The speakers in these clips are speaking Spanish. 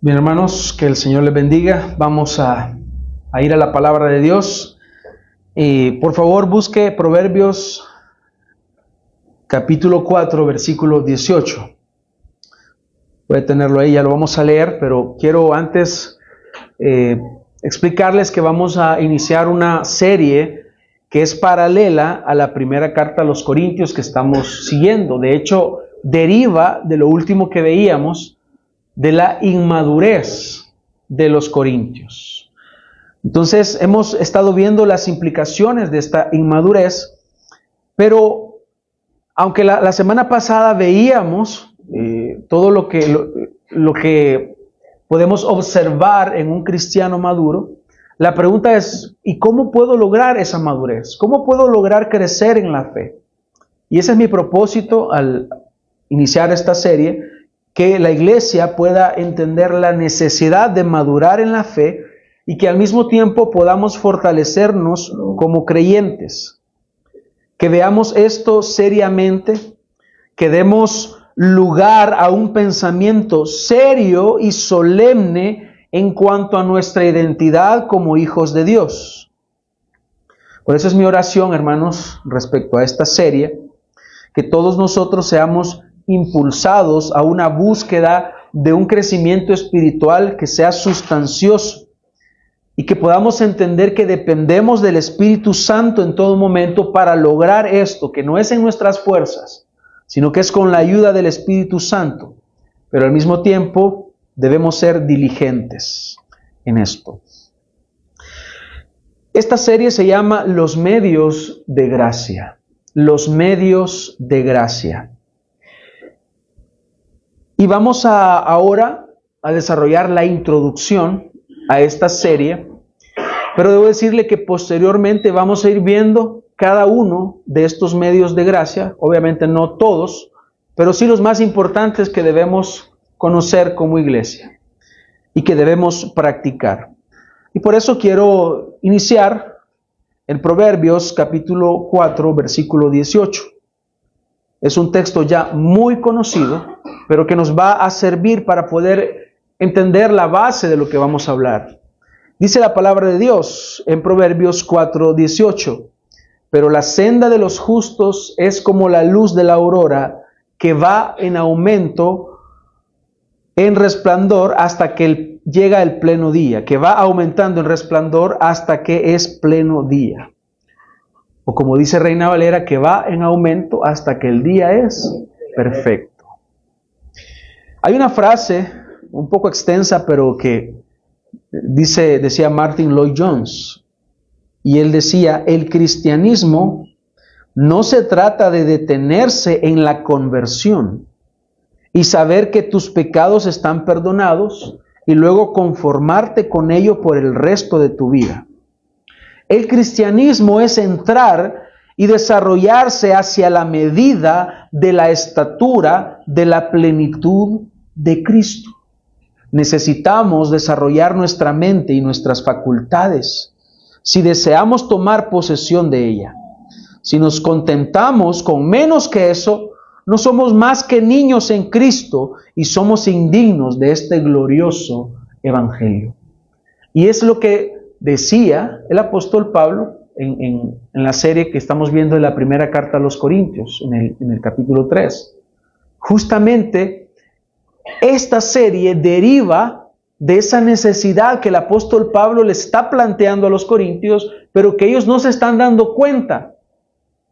Bien, hermanos, que el Señor les bendiga. Vamos a ir a la palabra de Dios. Por favor, busque Proverbios capítulo 4, versículo 18. Voy a tenerlo ahí, ya lo vamos a leer, pero quiero antes explicarles que vamos a iniciar una serie que es paralela a la primera carta a los Corintios que estamos siguiendo. De hecho, deriva de lo último que veíamos, de la inmadurez de los corintios. Entonces, hemos estado viendo las implicaciones de esta inmadurez, pero aunque la semana pasada veíamos todo lo que podemos observar en un cristiano maduro, la pregunta es, ¿y cómo puedo lograr esa madurez? ¿Cómo puedo lograr crecer en la fe? Y ese es mi propósito al iniciar esta serie, que la iglesia pueda entender la necesidad de madurar en la fe y que al mismo tiempo podamos fortalecernos como creyentes. Que veamos esto seriamente, que demos lugar a un pensamiento serio y solemne en cuanto a nuestra identidad como hijos de Dios. Por eso es mi oración, hermanos, respecto a esta serie, que todos nosotros seamos impulsados a una búsqueda de un crecimiento espiritual que sea sustancioso y que podamos entender que dependemos del Espíritu Santo en todo momento para lograr esto, que no es en nuestras fuerzas, sino que es con la ayuda del Espíritu Santo, pero al mismo tiempo debemos ser diligentes en esto. Esta serie se llama Los medios de gracia. Los medios de gracia. Y vamos ahora a desarrollar la introducción a esta serie, pero debo decirle que posteriormente vamos a ir viendo cada uno de estos medios de gracia, obviamente no todos, pero sí los más importantes que debemos conocer como iglesia y que debemos practicar. Y por eso quiero iniciar en Proverbios capítulo 4, versículo 18. Es un texto ya muy conocido, pero que nos va a servir para poder entender la base de lo que vamos a hablar. Dice la palabra de Dios en Proverbios 4:18, pero la senda de los justos es como la luz de la aurora, que va en aumento, en resplandor, hasta que llega el pleno día, que va aumentando en resplandor hasta que es pleno día. O como dice Reina Valera, que va en aumento hasta que el día es perfecto. Hay una frase un poco extensa, pero que decía Martin Lloyd Jones, y él decía, el cristianismo no se trata de detenerse en la conversión y saber que tus pecados están perdonados y luego conformarte con ello por el resto de tu vida. El cristianismo es entrar y desarrollarse hacia la medida de la estatura de la plenitud de Cristo. Necesitamos desarrollar nuestra mente y nuestras facultades si deseamos tomar posesión de ella. Si nos contentamos con menos que eso, no somos más que niños en Cristo y somos indignos de este glorioso evangelio. Y es lo que decía el apóstol Pablo en la serie que estamos viendo de la primera carta a los Corintios, en el capítulo 3. Justamente esta serie deriva de esa necesidad que el apóstol Pablo le está planteando a los corintios, pero que ellos no se están dando cuenta.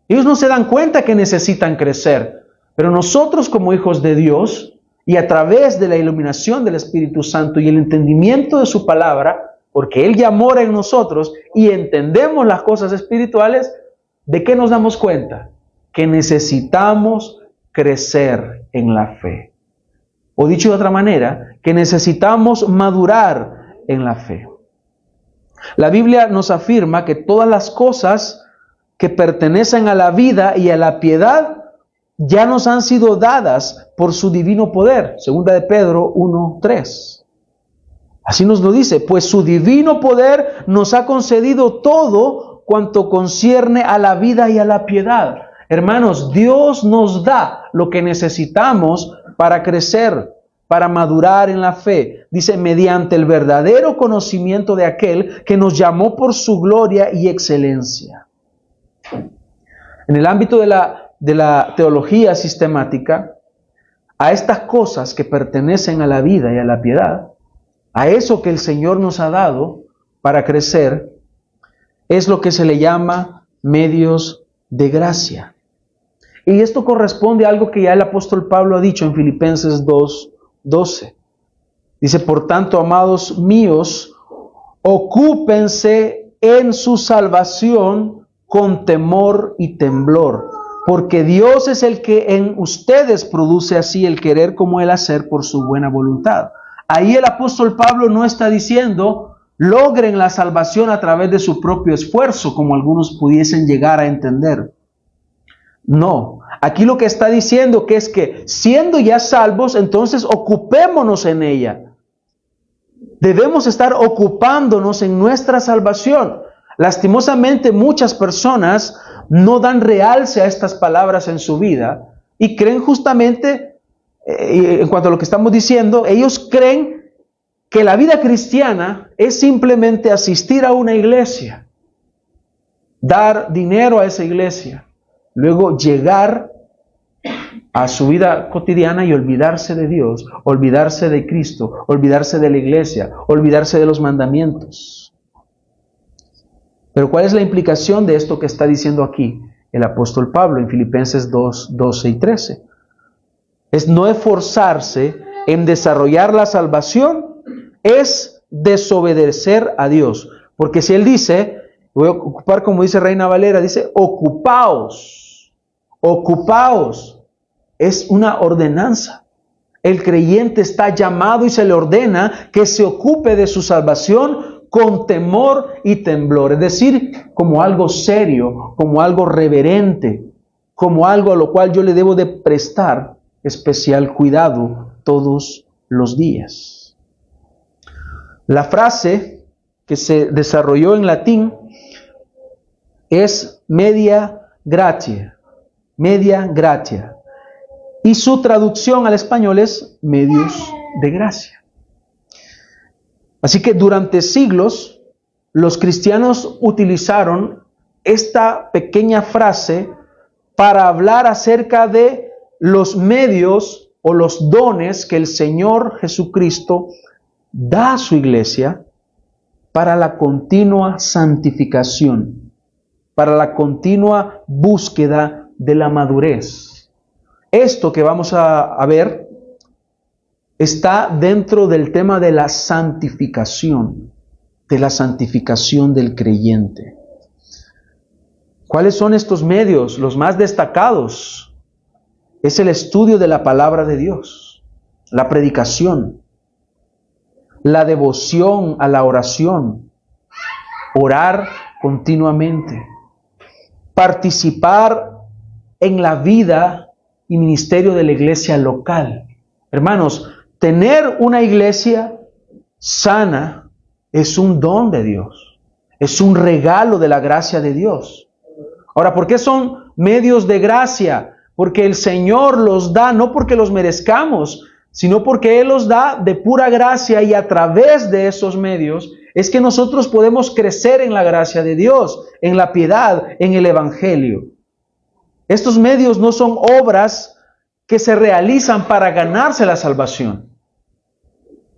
Ellos no se dan cuenta que necesitan crecer, pero nosotros como hijos de Dios y a través de la iluminación del Espíritu Santo y el entendimiento de su palabra, porque Él ya mora en nosotros y entendemos las cosas espirituales, ¿de qué nos damos cuenta? Que necesitamos crecer en la fe. O dicho de otra manera, que necesitamos madurar en la fe. La Biblia nos afirma que todas las cosas que pertenecen a la vida y a la piedad ya nos han sido dadas por su divino poder. Segunda de Pedro 1:3. Así nos lo dice, pues su divino poder nos ha concedido todo cuanto concierne a la vida y a la piedad. Hermanos, Dios nos da lo que necesitamos para crecer, para madurar en la fe. Dice, mediante el verdadero conocimiento de aquel que nos llamó por su gloria y excelencia. En el ámbito de la teología sistemática, a estas cosas que pertenecen a la vida y a la piedad, a eso que el Señor nos ha dado para crecer, es lo que se le llama medios de gracia. Y esto corresponde a algo que ya el apóstol Pablo ha dicho en Filipenses 2:12. Dice, por tanto, amados míos, ocúpense en su salvación con temor y temblor, porque Dios es el que en ustedes produce así el querer como el hacer por su buena voluntad. Ahí el apóstol Pablo no está diciendo, logren la salvación a través de su propio esfuerzo, como algunos pudiesen llegar a entender. No, aquí lo que está diciendo que es que siendo ya salvos, entonces ocupémonos en ella. Debemos estar ocupándonos en nuestra salvación. Lastimosamente muchas personas no dan realce a estas palabras en su vida y creen justamente, en cuanto a lo que estamos diciendo, ellos creen que la vida cristiana es simplemente asistir a una iglesia, dar dinero a esa iglesia, luego llegar a su vida cotidiana y olvidarse de Dios, olvidarse de Cristo, olvidarse de la iglesia, olvidarse de los mandamientos. Pero ¿cuál es la implicación de esto que está diciendo aquí el apóstol Pablo en Filipenses 2:12 y 13? Es no esforzarse en desarrollar la salvación, es desobedecer a Dios. Porque si él dice, voy a ocupar como dice Reina Valera, dice, ocupaos, ocupaos, es una ordenanza. El creyente está llamado y se le ordena que se ocupe de su salvación con temor y temblor, es decir, como algo serio, como algo reverente, como algo a lo cual yo le debo de prestar especial cuidado todos los días. La frase que se desarrolló en latín es media gratia, y su traducción al español es medios de gracia. Así que durante siglos los cristianos utilizaron esta pequeña frase para hablar acerca de los medios o los dones que el Señor Jesucristo da a su iglesia para la continua santificación, para la continua búsqueda de la madurez. Esto que vamos a ver está dentro del tema de la santificación del creyente. ¿Cuáles son estos medios? Los más destacados es el estudio de la palabra de Dios, la predicación, la devoción a la oración, orar continuamente, participar en la vida y ministerio de la iglesia local. Hermanos, tener una iglesia sana es un don de Dios, es un regalo de la gracia de Dios. Ahora, ¿por qué son medios de gracia? Porque el Señor los da no porque los merezcamos, sino porque Él los da de pura gracia, y a través de esos medios es que nosotros podemos crecer en la gracia de Dios, en la piedad, en el Evangelio. Estos medios no son obras que se realizan para ganarse la salvación.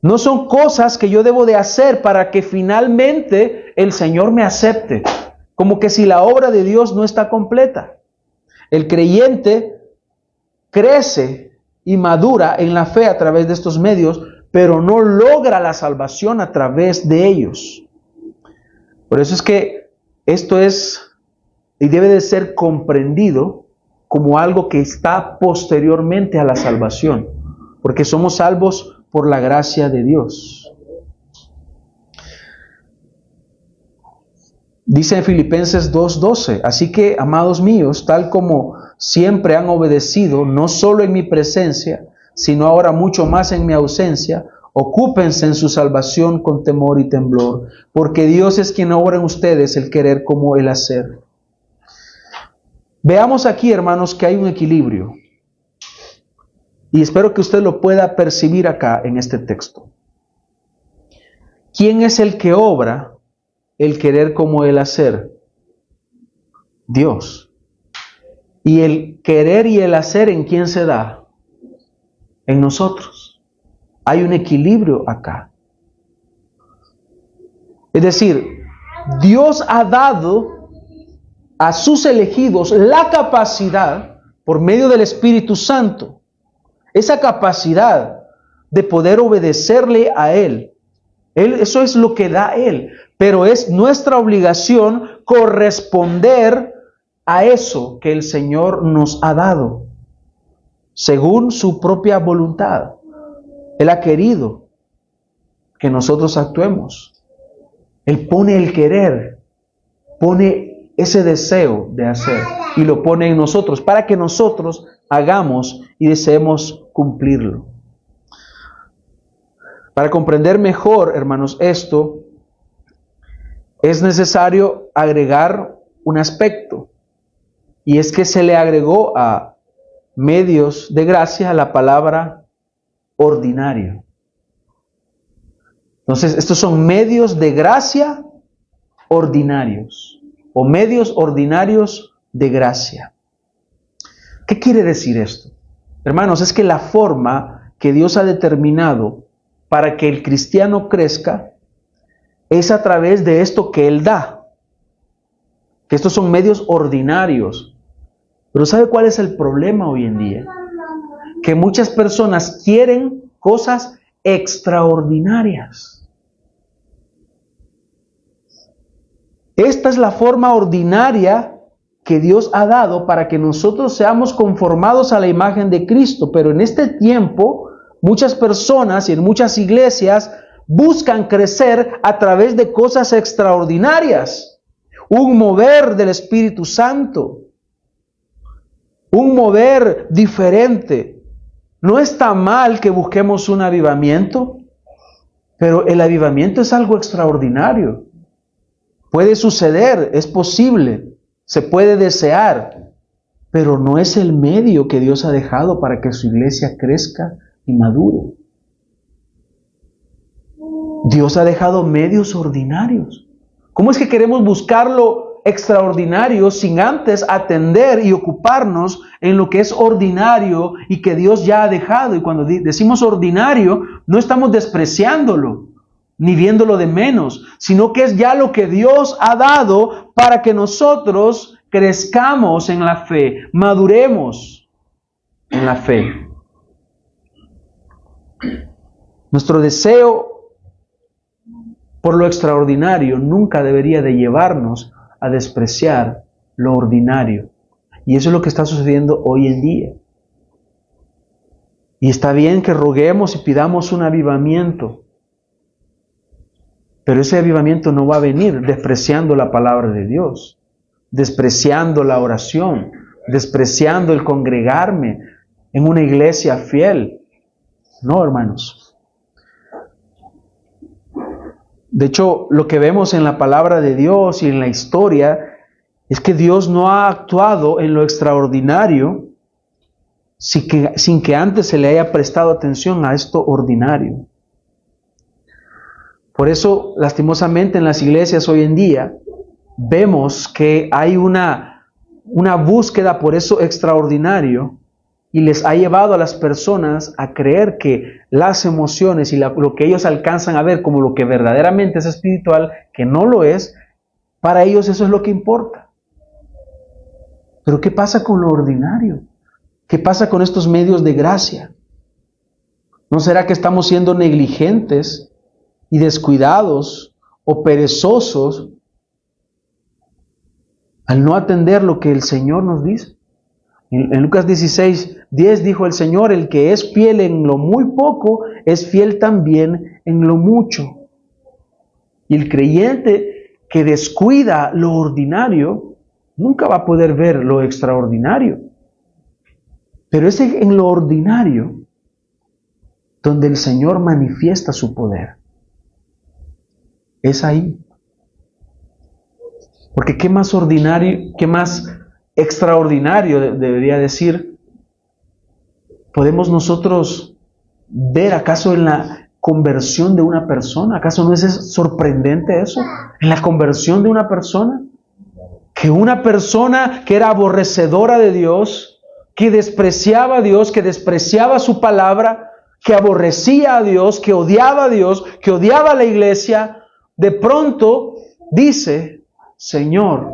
No son cosas que yo debo de hacer para que finalmente el Señor me acepte, como que si la obra de Dios no está completa. El creyente crece y madura en la fe a través de estos medios, pero no logra la salvación a través de ellos. Por eso es que esto es y debe de ser comprendido como algo que está posteriormente a la salvación, porque somos salvos por la gracia de Dios. Dice en Filipenses 2:12, así que, amados míos, tal como siempre han obedecido, no solo en mi presencia, sino ahora mucho más en mi ausencia, ocúpense en su salvación con temor y temblor, porque Dios es quien obra en ustedes el querer como el hacer. Veamos aquí, hermanos, que hay un equilibrio. Y espero que usted lo pueda percibir acá en este texto. ¿Quién es el que obra el querer como el hacer? Dios. ¿Y el querer y el hacer en quién se da? En nosotros. Hay un equilibrio acá. Es decir, Dios ha dado a sus elegidos la capacidad, por medio del Espíritu Santo, esa capacidad de poder obedecerle a Él. Eso es lo que da Él. Pero es nuestra obligación corresponder a eso que el Señor nos ha dado, según su propia voluntad. Él ha querido que nosotros actuemos. Él pone el querer, pone ese deseo de hacer y lo pone en nosotros para que nosotros hagamos y deseemos cumplirlo. Para comprender mejor, hermanos, esto, es necesario agregar un aspecto, y es que se le agregó a medios de gracia la palabra ordinario. Entonces, estos son medios de gracia ordinarios, o medios ordinarios de gracia. ¿Qué quiere decir esto? Hermanos, es que la forma que Dios ha determinado para que el cristiano crezca es a través de esto que Él da. Que estos son medios ordinarios. Pero ¿sabe cuál es el problema hoy en día? Que muchas personas quieren cosas extraordinarias. Esta es la forma ordinaria que Dios ha dado para que nosotros seamos conformados a la imagen de Cristo. Pero en este tiempo, muchas personas y en muchas iglesias buscan crecer a través de cosas extraordinarias. Un mover del Espíritu Santo. Un mover diferente. No está mal que busquemos un avivamiento, pero el avivamiento es algo extraordinario. Puede suceder, es posible, se puede desear, pero no es el medio que Dios ha dejado para que su iglesia crezca y madure. Dios ha dejado medios ordinarios. ¿Cómo es que queremos buscar lo extraordinario sin antes atender y ocuparnos en lo que es ordinario y que Dios ya ha dejado? Y cuando decimos ordinario, no estamos despreciándolo ni viéndolo de menos, sino que es ya lo que Dios ha dado para que nosotros crezcamos en la fe, maduremos en la fe. Nuestro deseo por lo extraordinario nunca debería de llevarnos a despreciar lo ordinario. Y eso es lo que está sucediendo hoy en día. Y está bien que roguemos y pidamos un avivamiento, pero ese avivamiento no va a venir despreciando la palabra de Dios, despreciando la oración, despreciando el congregarme en una iglesia fiel. No, hermanos. De hecho, lo que vemos en la palabra de Dios y en la historia es que Dios no ha actuado en lo extraordinario sin que antes se le haya prestado atención a esto ordinario. Por eso, lastimosamente, en las iglesias hoy en día vemos que hay una búsqueda por eso extraordinario y les ha llevado a las personas a creer que las emociones y lo que ellos alcanzan a ver como lo que verdaderamente es espiritual, que no lo es, para ellos eso es lo que importa. Pero ¿qué pasa con lo ordinario? ¿Qué pasa con estos medios de gracia? ¿No será que estamos siendo negligentes y descuidados o perezosos al no atender lo que el Señor nos dice? En Lucas 16:10 dijo el Señor: el que es fiel en lo muy poco, es fiel también en lo mucho. Y el creyente que descuida lo ordinario, nunca va a poder ver lo extraordinario. Pero es en lo ordinario donde el Señor manifiesta su poder. Es ahí. Porque qué más ordinario, qué más extraordinario debería decir ¿Podemos nosotros ver acaso en la conversión de una persona? ¿Acaso no es sorprendente eso? En la conversión de una persona. Que una persona que era aborrecedora de Dios, que despreciaba a Dios, que despreciaba su palabra, que aborrecía a Dios, que odiaba a Dios, que odiaba a la iglesia, de pronto dice: Señor,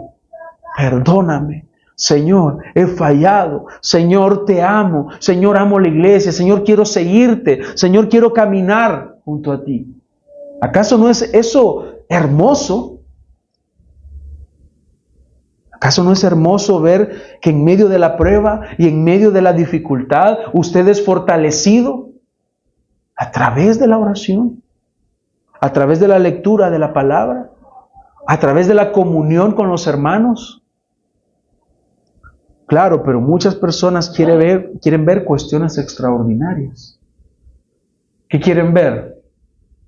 perdóname. Señor, he fallado. Señor, te amo. Señor, amo la iglesia. Señor, quiero seguirte. Señor, quiero caminar junto a ti. ¿Acaso no es eso hermoso? ¿Acaso no es hermoso ver que en medio de la prueba y en medio de la dificultad usted es fortalecido a través de la oración, a través de la lectura de la palabra, a través de la comunión con los hermanos? Claro, pero muchas personas quieren ver cuestiones extraordinarias. ¿Qué quieren ver?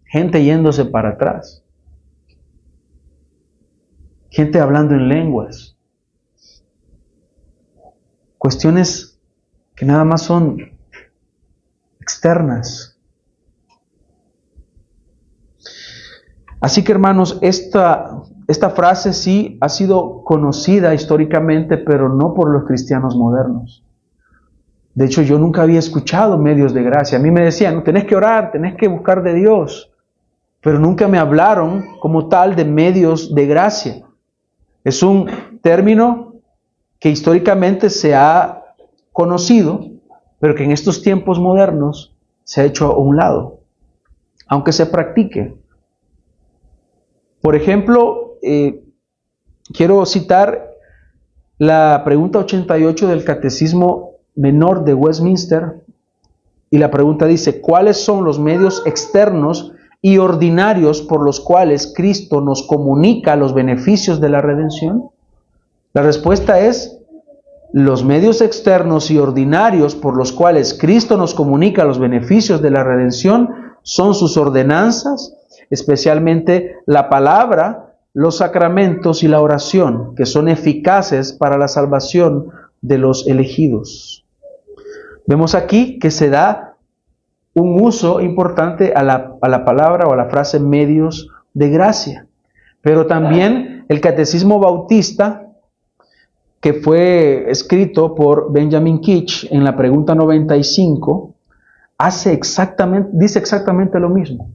Gente yéndose para atrás. Gente hablando en lenguas. Cuestiones que nada más son externas. Así que, hermanos, esta frase sí ha sido conocida históricamente, pero no por los cristianos modernos. De hecho, yo nunca había escuchado medios de gracia. A mí me decían: no, tenés que orar, tenés que buscar de Dios. Pero nunca me hablaron como tal de medios de gracia. Es un término que históricamente se ha conocido, pero que en estos tiempos modernos se ha hecho a un lado, aunque se practique. Por ejemplo, quiero citar la pregunta 88 del Catecismo Menor de Westminster, y la pregunta dice: ¿cuáles son los medios externos y ordinarios por los cuales Cristo nos comunica los beneficios de la redención? La respuesta es: los medios externos y ordinarios por los cuales Cristo nos comunica los beneficios de la redención son sus ordenanzas, especialmente la palabra, los sacramentos y la oración, que son eficaces para la salvación de los elegidos. Vemos aquí que se da un uso importante a la palabra o a la frase medios de gracia. Pero también el Catecismo Bautista, que fue escrito por Benjamin Keach en la pregunta 95, dice exactamente lo mismo.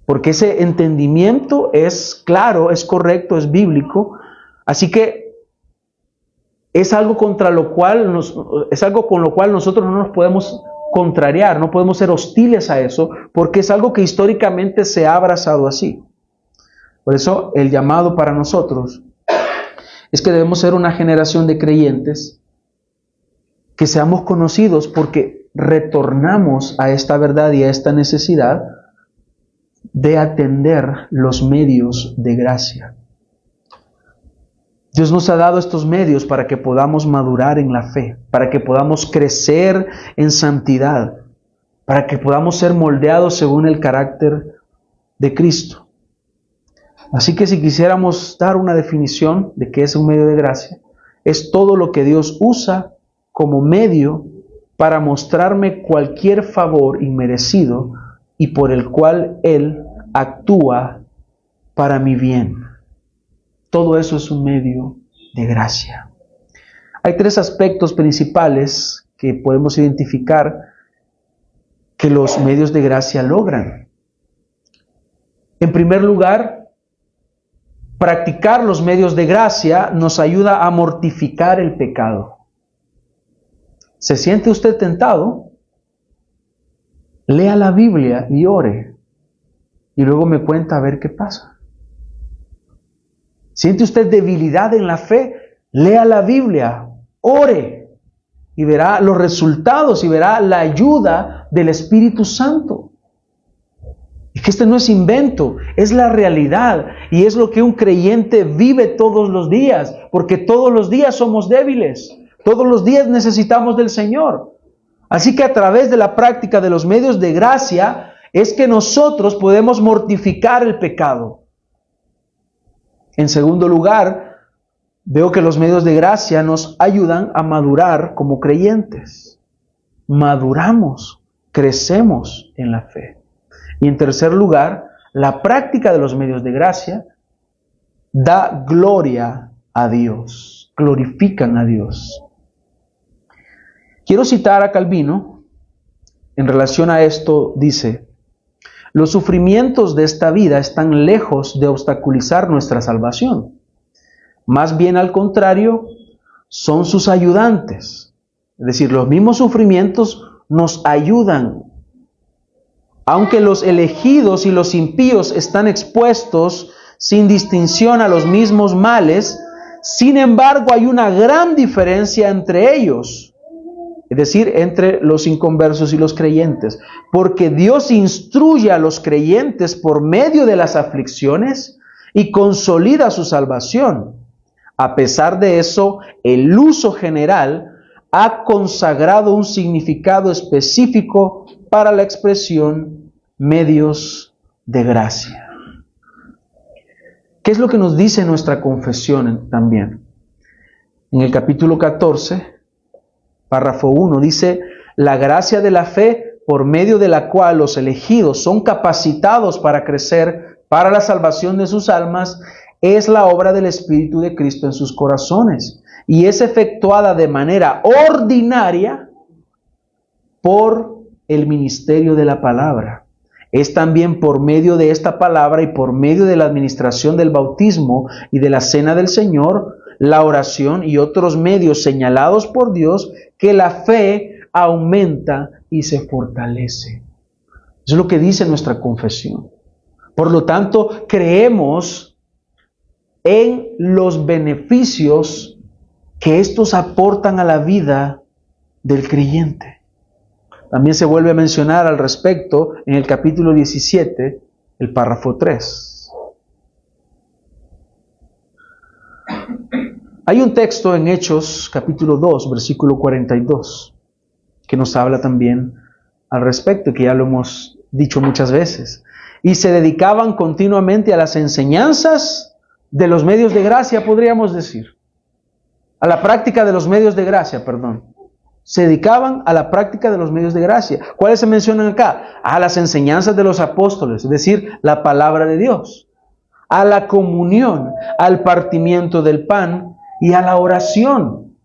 Porque ese entendimiento es claro, es correcto, es bíblico. Así que es algo con lo cual nosotros no nos podemos contrariar, no podemos ser hostiles a eso, porque es algo que históricamente se ha abrazado así. Por eso el llamado para nosotros es que debemos ser una generación de creyentes que seamos conocidos porque retornamos a esta verdad y a esta necesidad de atender los medios de gracia. Dios nos ha dado estos medios para que podamos madurar en la fe, para que podamos crecer en santidad, para que podamos ser moldeados según el carácter de Cristo. Así que si quisiéramos dar una definición de qué es un medio de gracia, es todo lo que Dios usa como medio para mostrarme cualquier favor inmerecido y por el cual Él actúa para mi bien. Todo eso es un medio de gracia. Hay tres aspectos principales que podemos identificar que los medios de gracia logran. En primer lugar, practicar los medios de gracia nos ayuda a mortificar el pecado. ¿Se siente usted tentado? Lea la Biblia y ore. Y luego me cuenta a ver qué pasa. ¿Siente usted debilidad en la fe? Lea la Biblia, ore. Y verá los resultados y verá la ayuda del Espíritu Santo. Es que este no es invento, es la realidad. Y es lo que un creyente vive todos los días. Porque todos los días somos débiles. Todos los días necesitamos del Señor. Así que a través de la práctica de los medios de gracia es que nosotros podemos mortificar el pecado. En segundo lugar, veo que los medios de gracia nos ayudan a madurar como creyentes. maduramos, crecemos en la fe. Y en tercer lugar, la práctica de los medios de gracia da gloria a Dios, glorifican a Dios. Quiero citar a Calvino, en relación a esto dice: los sufrimientos de esta vida están lejos de obstaculizar nuestra salvación. Más bien al contrario, son sus ayudantes. Es decir, los mismos sufrimientos nos ayudan. Aunque los elegidos y los impíos están expuestos sin distinción a los mismos males, sin embargo hay una gran diferencia entre ellos, es decir, entre los inconversos y los creyentes, porque Dios instruye a los creyentes por medio de las aflicciones y consolida su salvación. A pesar de eso, el uso general ha consagrado un significado específico para la expresión medios de gracia. ¿Qué es lo que nos dice nuestra confesión también? En el capítulo 14, párrafo 1, dice: la gracia de la fe, por medio de la cual los elegidos son capacitados para crecer para la salvación de sus almas, es la obra del Espíritu de Cristo en sus corazones, y es efectuada de manera ordinaria por el ministerio de la palabra. Es también por medio de esta palabra y por medio de la administración del bautismo y de la cena del Señor, la oración y otros medios señalados por Dios, que la fe aumenta y se fortalece. Eso es lo que dice nuestra confesión. Por lo tanto, creemos en los beneficios que estos aportan a la vida del creyente. También se vuelve a mencionar al respecto en el capítulo 17, el párrafo 3. Hay un texto en Hechos, capítulo 2, versículo 42, que nos habla también al respecto, que ya lo hemos dicho muchas veces. Y se dedicaban continuamente a las enseñanzas de los medios de gracia, podríamos decir. A la práctica de los medios de gracia, perdón. Se dedicaban a la práctica de los medios de gracia. ¿Cuáles se mencionan acá? A las enseñanzas de los apóstoles, es decir, la palabra de Dios. A la comunión, al partimiento del pan y a la oración.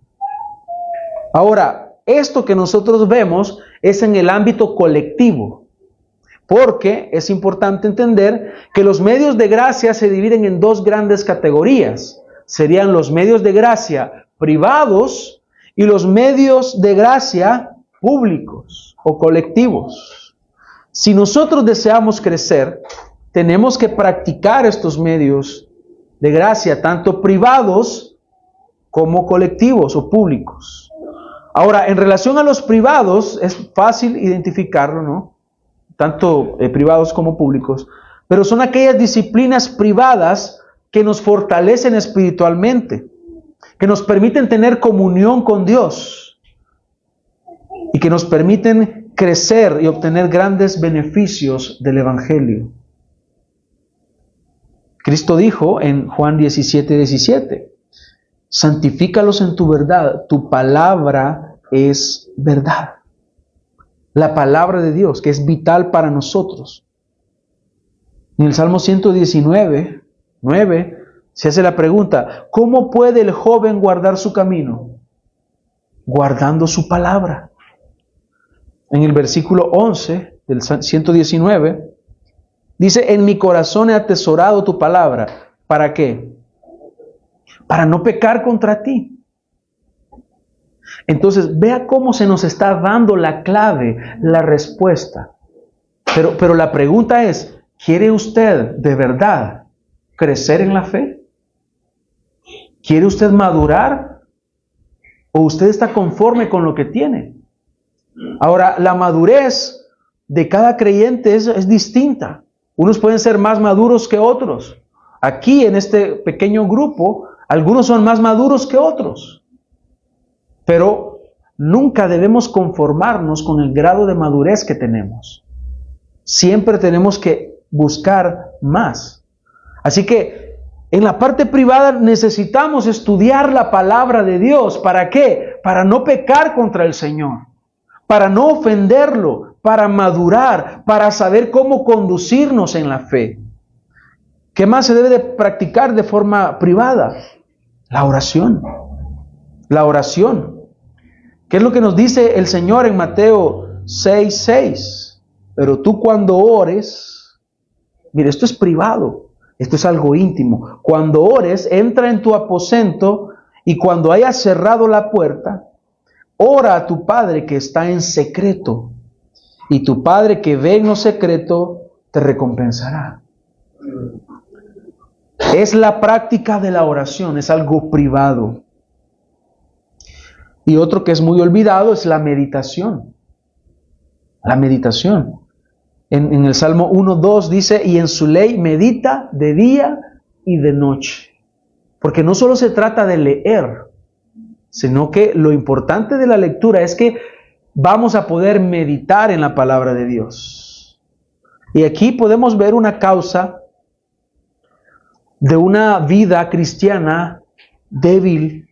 Ahora, esto que nosotros vemos es en el ámbito colectivo, porque es importante entender que los medios de gracia se dividen en dos grandes categorías. Serían los medios de gracia privados y los medios de gracia públicos o colectivos. Si nosotros deseamos crecer, tenemos que practicar estos medios de gracia, tanto privados como colectivos o públicos. Ahora, en relación a los privados, es fácil identificarlo, ¿no? Tanto privados como públicos, pero son aquellas disciplinas privadas que nos fortalecen espiritualmente, que nos permiten tener comunión con Dios y que nos permiten crecer y obtener grandes beneficios del Evangelio. Cristo dijo en Juan 17:17, santifícalos en tu verdad, tu palabra es verdad. La palabra de Dios, que es vital para nosotros. En el Salmo 119:9 se hace la pregunta, ¿cómo puede el joven guardar su camino? Guardando su palabra. En el versículo 11 del 119, dice, en mi corazón he atesorado tu palabra. ¿Para qué? Para no pecar contra ti. Entonces, vea cómo se nos está dando la clave, la respuesta. Pero la pregunta es, ¿quiere usted de verdad crecer en la fe? ¿Quiere usted madurar? ¿O usted está conforme con lo que tiene? Ahora, la madurez de cada creyente es distinta. Unos pueden ser más maduros que otros. Aquí, en este pequeño grupo, algunos son más maduros que otros. Pero nunca debemos conformarnos con el grado de madurez que tenemos. Siempre tenemos que buscar más. Así que, en la parte privada necesitamos estudiar la palabra de Dios. ¿Para qué? Para no pecar contra el Señor. para no ofenderlo, para madurar, para saber cómo conducirnos en la fe. ¿Qué más se debe de practicar de forma privada? La oración. La oración. ¿Qué es lo que nos dice el Señor en Mateo 6:6? Pero tú cuando ores, mire, esto es privado, esto es algo íntimo. Cuando ores, entra en tu aposento y cuando hayas cerrado la puerta, ora a tu Padre que está en secreto, y tu Padre que ve en lo secreto te recompensará. Es la práctica de la oración, es algo privado. Y otro que es muy olvidado es la meditación. La meditación. En el Salmo 1:2 dice, y en su ley medita de día y de noche. Porque no solo se trata de leer, sino que lo importante de la lectura es que vamos a poder meditar en la palabra de Dios. Y aquí podemos ver una causa de una vida cristiana débil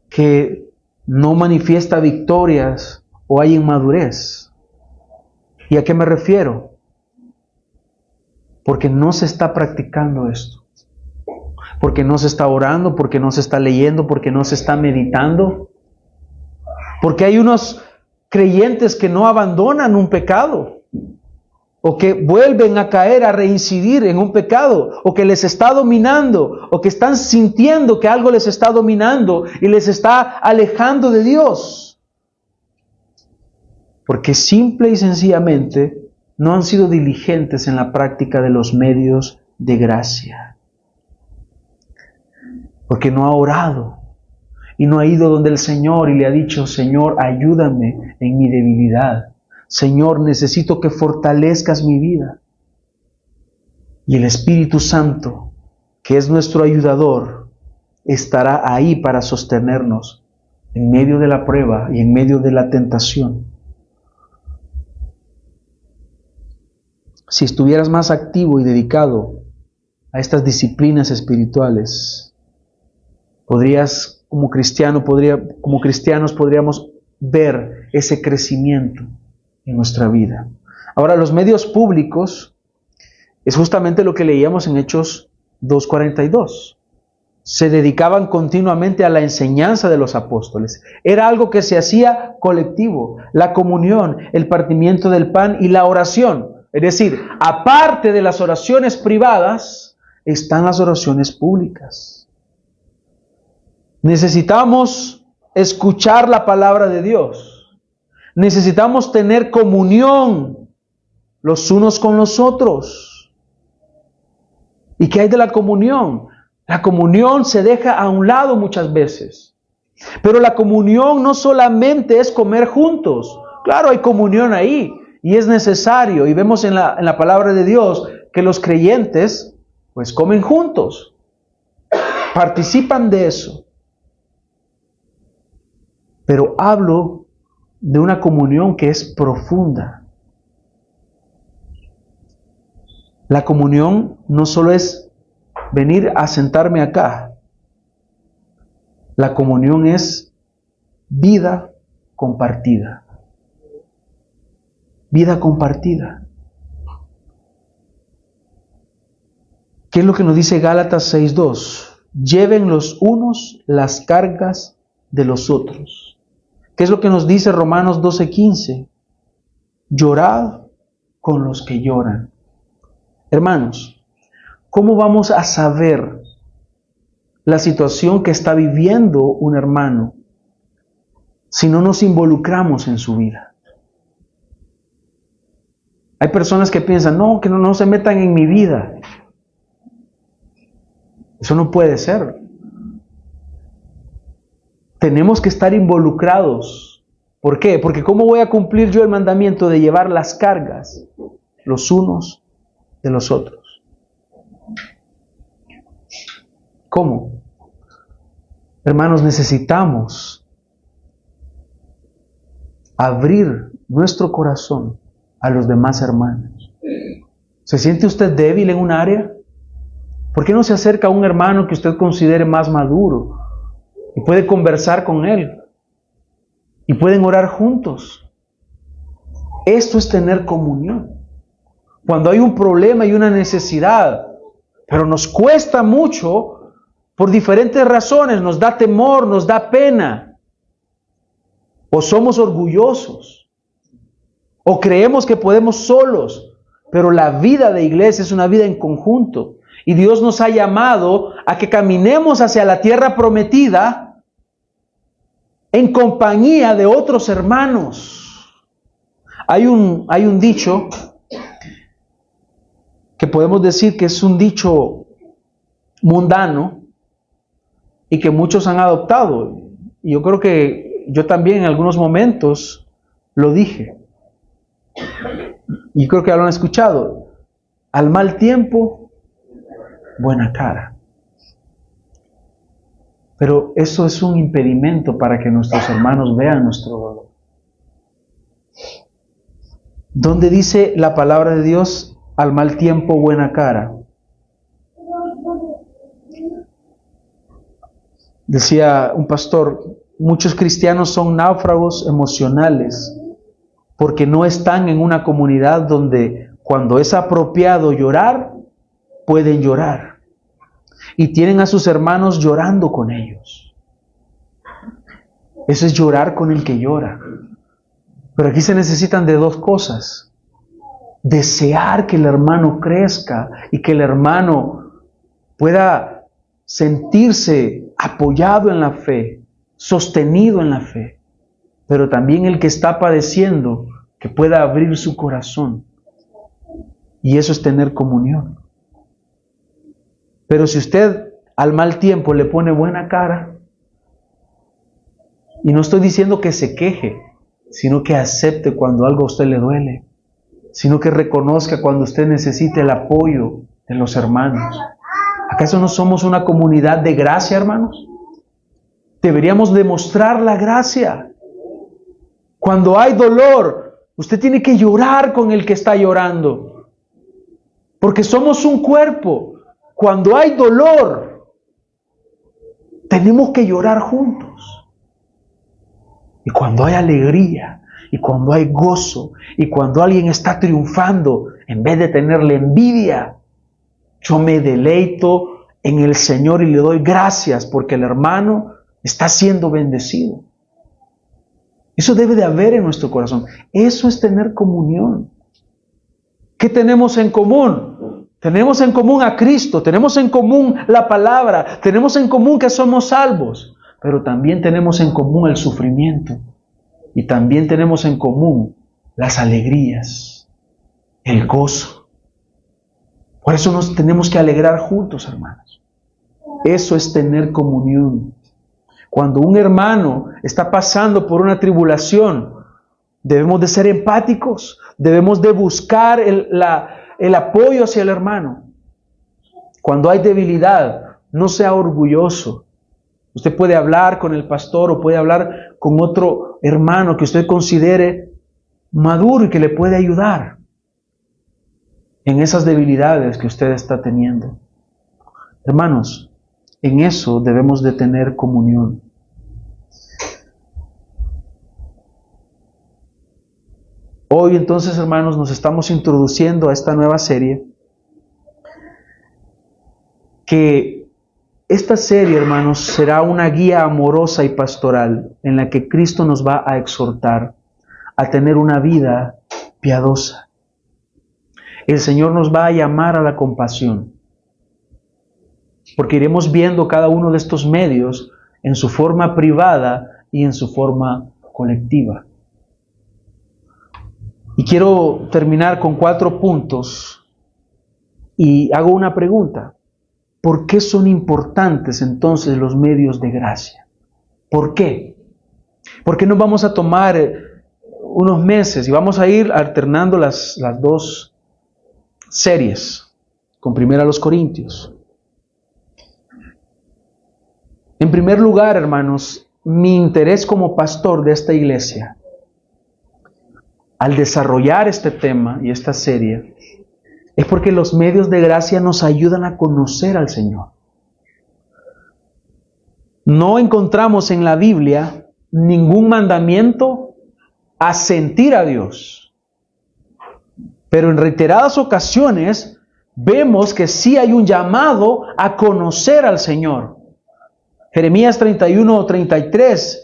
que no manifiesta victorias o hay inmadurez. ¿Y a qué me refiero? Porque no se está practicando esto. Porque no se está orando, porque no se está leyendo, porque no se está meditando. Porque hay unos creyentes que no abandonan un pecado, o que vuelven a caer, a reincidir en un pecado, o que les está dominando, o que están sintiendo que algo les está dominando y les está alejando de Dios. Porque simple y sencillamente no han sido diligentes en la práctica de los medios de gracia. Porque no ha orado y no ha ido donde el Señor y le ha dicho, Señor, ayúdame en mi debilidad. Señor, necesito que fortalezcas mi vida. Y el Espíritu Santo, que es nuestro ayudador, estará ahí para sostenernos en medio de la prueba y en medio de la tentación. Si estuvieras más activo y dedicado a estas disciplinas espirituales, como cristianos podríamos ver ese crecimiento en nuestra vida. Ahora, los medios públicos es justamente lo que leíamos en Hechos 2:42. Se dedicaban continuamente a la enseñanza de los apóstoles. Era algo que se hacía colectivo, la comunión, el partimiento del pan y la oración. Es decir, aparte de las oraciones privadas, están las oraciones públicas. Necesitamos escuchar la palabra de Dios. Necesitamos tener comunión los unos con los otros. ¿Y qué hay de la comunión? La comunión se deja a un lado muchas veces. Pero la comunión no solamente es comer juntos. Claro, hay comunión ahí y es necesario. Y vemos en la palabra de Dios que los creyentes pues comen juntos. Participan de eso. Pero hablo de una comunión que es profunda. La comunión no solo es venir a sentarme acá. La comunión es vida compartida. Vida compartida. ¿Qué es lo que nos dice Gálatas 6:2? Lleven los unos las cargas de los otros. ¿Qué es lo que nos dice Romanos 12:15? Llorad con los que lloran. Hermanos, ¿cómo vamos a saber la situación que está viviendo un hermano si no nos involucramos en su vida? Hay personas que piensan, que no se metan en mi vida. Eso no puede ser. Tenemos que estar involucrados. ¿Por qué? Porque ¿cómo voy a cumplir yo el mandamiento de llevar las cargas los unos de los otros? ¿Cómo? Hermanos, necesitamos abrir nuestro corazón a los demás hermanos. ¿Se siente usted débil en un área? ¿Por qué no se acerca a un hermano que usted considere más maduro y puede conversar con él? Y pueden orar juntos. Esto es tener comunión. Cuando hay un problema y una necesidad, pero nos cuesta mucho por diferentes razones, nos da temor, nos da pena, o somos orgullosos, o creemos que podemos solos, pero la vida de iglesia es una vida en conjunto, y Dios nos ha llamado a que caminemos hacia la tierra prometida en compañía de otros hermanos. Hay un dicho que podemos decir que es un dicho mundano y que muchos han adoptado. Y yo creo que yo también en algunos momentos lo dije. Y creo que ya lo han escuchado. Al mal tiempo, buena cara. Pero eso es un impedimento para que nuestros hermanos vean nuestro dolor. ¿Dónde dice la palabra de Dios? Al mal tiempo, buena cara. Decía un pastor, muchos cristianos son náufragos emocionales porque no están en una comunidad donde cuando es apropiado llorar, pueden llorar. Y tienen a sus hermanos llorando con ellos. Eso es llorar con el que llora. Pero aquí se necesitan de dos cosas. Desear que el hermano crezca y que el hermano pueda sentirse apoyado en la fe, sostenido en la fe, pero también el que está padeciendo que pueda abrir su corazón, y eso es tener comunión. Pero si usted al mal tiempo le pone buena cara, y no estoy diciendo que se queje, sino que acepte cuando algo a usted le duele, sino que reconozca cuando usted necesite el apoyo de los hermanos. ¿Acaso no somos una comunidad de gracia, hermanos? Deberíamos demostrar la gracia. Cuando hay dolor, usted tiene que llorar con el que está llorando, porque somos un cuerpo. Cuando hay dolor, tenemos que llorar juntos. Y cuando hay alegría, y cuando hay gozo, y cuando alguien está triunfando, en vez de tenerle envidia, yo me deleito en el Señor y le doy gracias porque el hermano está siendo bendecido. Eso debe de haber en nuestro corazón. Eso es tener comunión. ¿Qué tenemos en común? Tenemos en común a Cristo, tenemos en común la palabra, tenemos en común que somos salvos, pero también tenemos en común el sufrimiento. Y también tenemos en común las alegrías, el gozo. Por eso nos tenemos que alegrar juntos, hermanos. Eso es tener comunión. Cuando un hermano está pasando por una tribulación, debemos de ser empáticos, debemos de buscar el apoyo hacia el hermano. Cuando hay debilidad, no sea orgulloso. Usted puede hablar con el pastor o puede hablar con otro hermano que usted considere maduro y que le puede ayudar en esas debilidades que usted está teniendo. Hermanos, en eso debemos de tener comunión. Hoy entonces, hermanos, nos estamos introduciendo a esta nueva serie que esta serie, hermanos, será una guía amorosa y pastoral en la que Cristo nos va a exhortar a tener una vida piadosa. El Señor nos va a llamar a la compasión, porque iremos viendo cada uno de estos medios en su forma privada y en su forma colectiva. Y quiero terminar con 4 puntos y hago una pregunta. ¿Por qué son importantes entonces los medios de gracia? ¿Por qué? ¿Por qué no vamos a tomar unos meses y vamos a ir alternando las 2 series con 1 Corintios? En primer lugar, hermanos, mi interés como pastor de esta iglesia, al desarrollar este tema y esta serie, es porque los medios de gracia nos ayudan a conocer al Señor. No encontramos en la Biblia ningún mandamiento a sentir a Dios. Pero en reiteradas ocasiones vemos que sí hay un llamado a conocer al Señor. Jeremías 31:33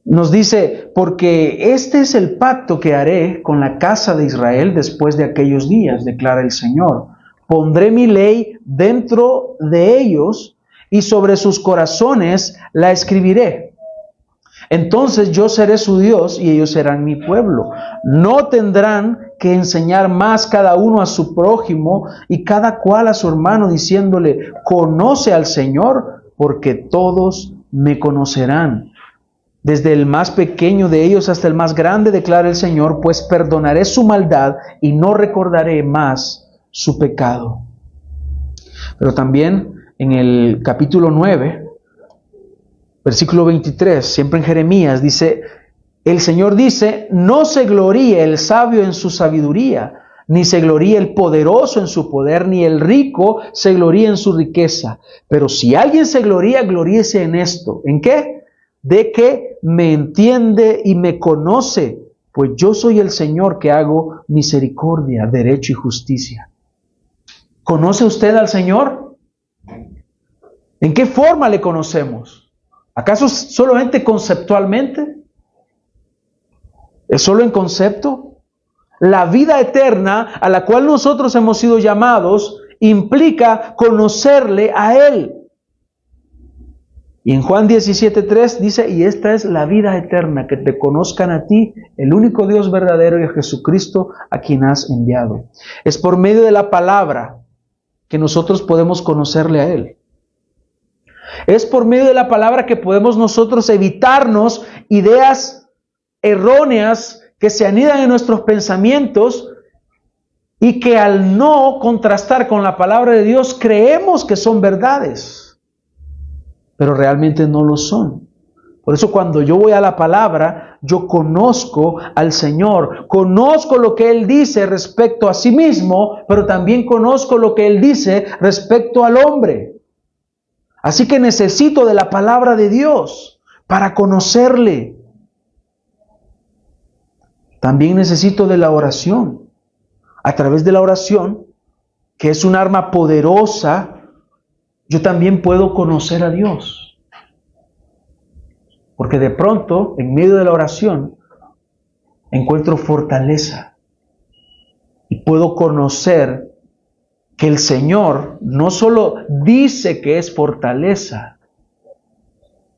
nos dice, porque este es el pacto que haré con la casa de Israel después de aquellos días, declara el Señor. Pondré mi ley dentro de ellos y sobre sus corazones la escribiré. Entonces yo seré su Dios y ellos serán mi pueblo. No tendrán que enseñar más cada uno a su prójimo y cada cual a su hermano, diciéndole, conoce al Señor, porque todos me conocerán. Desde el más pequeño de ellos hasta el más grande, declara el Señor, pues perdonaré su maldad y no recordaré más su pecado. Pero también en el capítulo 9, versículo 23, siempre en Jeremías, dice, el Señor dice, no se gloríe el sabio en su sabiduría, ni se gloríe el poderoso en su poder, ni el rico se gloríe en su riqueza. Pero si alguien se gloría, gloríese en esto. ¿En qué? De que me entiende y me conoce, pues yo soy el Señor que hago misericordia, derecho y justicia. ¿Conoce usted al Señor? ¿En qué forma le conocemos? ¿Acaso solamente conceptualmente? ¿Es solo en concepto? La vida eterna a la cual nosotros hemos sido llamados implica conocerle a Él. Y en Juan 17:3 dice, y esta es la vida eterna, que te conozcan a ti, el único Dios verdadero, y a Jesucristo a quien has enviado. Es por medio de la palabra que nosotros podemos conocerle a Él. Es por medio de la palabra que podemos nosotros evitarnos ideas erróneas que se anidan en nuestros pensamientos y que al no contrastar con la palabra de Dios creemos que son verdades, pero realmente no lo son. Por eso cuando yo voy a la palabra, yo conozco al Señor, conozco lo que Él dice respecto a sí mismo, pero también conozco lo que Él dice respecto al hombre. Así que necesito de la palabra de Dios para conocerle. También necesito de la oración. A través de la oración, que es un arma poderosa, yo también puedo conocer a Dios. Porque de pronto, en medio de la oración, encuentro fortaleza. Y puedo conocer que el Señor no solo dice que es fortaleza,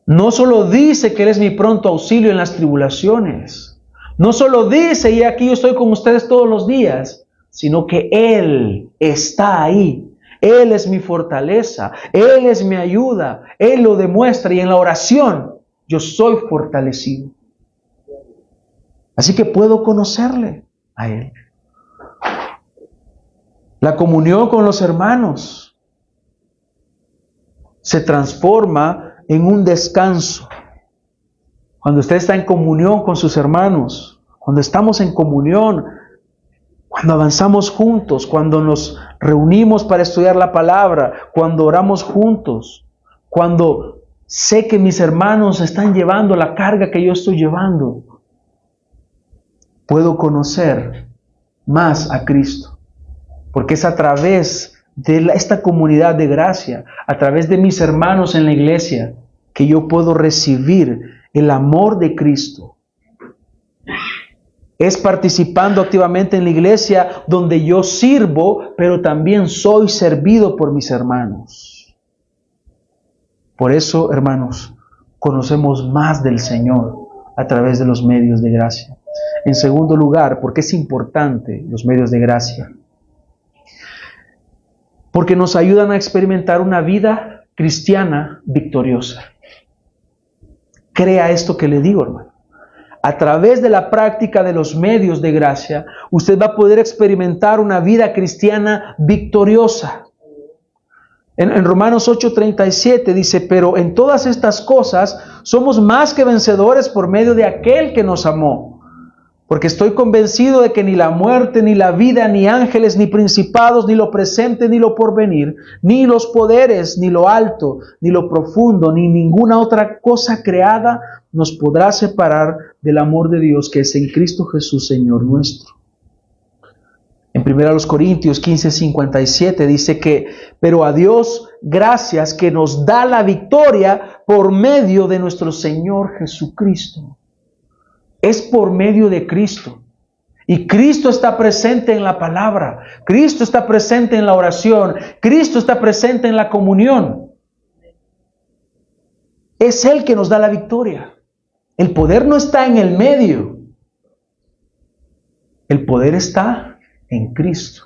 no solo dice que Él es mi pronto auxilio en las tribulaciones, no solo dice, y aquí yo estoy con ustedes todos los días, sino que Él está ahí. Él es mi fortaleza, Él es mi ayuda, Él lo demuestra y en la oración yo soy fortalecido. Así que puedo conocerle a Él. La comunión con los hermanos se transforma en un descanso. Cuando usted está en comunión con sus hermanos, cuando estamos en comunión, cuando avanzamos juntos, cuando nos reunimos para estudiar la palabra, cuando oramos juntos, cuando sé que mis hermanos están llevando la carga que yo estoy llevando, puedo conocer más a Cristo. Porque es a través de esta comunidad de gracia, a través de mis hermanos en la iglesia, que yo puedo recibir el amor de Cristo. Es participando activamente en la iglesia donde yo sirvo, pero también soy servido por mis hermanos. Por eso, hermanos, conocemos más del Señor a través de los medios de gracia. En segundo lugar, ¿por qué es importante los medios de gracia? Porque nos ayudan a experimentar una vida cristiana victoriosa. Crea esto que le digo, hermano. A través de la práctica de los medios de gracia, usted va a poder experimentar una vida cristiana victoriosa. En Romanos 8:37 dice, pero en todas estas cosas somos más que vencedores por medio de aquel que nos amó. Porque estoy convencido de que ni la muerte, ni la vida, ni ángeles, ni principados, ni lo presente, ni lo porvenir, ni los poderes, ni lo alto, ni lo profundo, ni ninguna otra cosa creada nos podrá separar del amor de Dios que es en Cristo Jesús, Señor nuestro. En 1 Corintios 15:57 dice que, pero a Dios gracias que nos da la victoria por medio de nuestro Señor Jesucristo. Es por medio de Cristo. Y Cristo está presente en la palabra. Cristo está presente en la oración. Cristo está presente en la comunión. Es Él que nos da la victoria. El poder no está en el medio. El poder está en Cristo.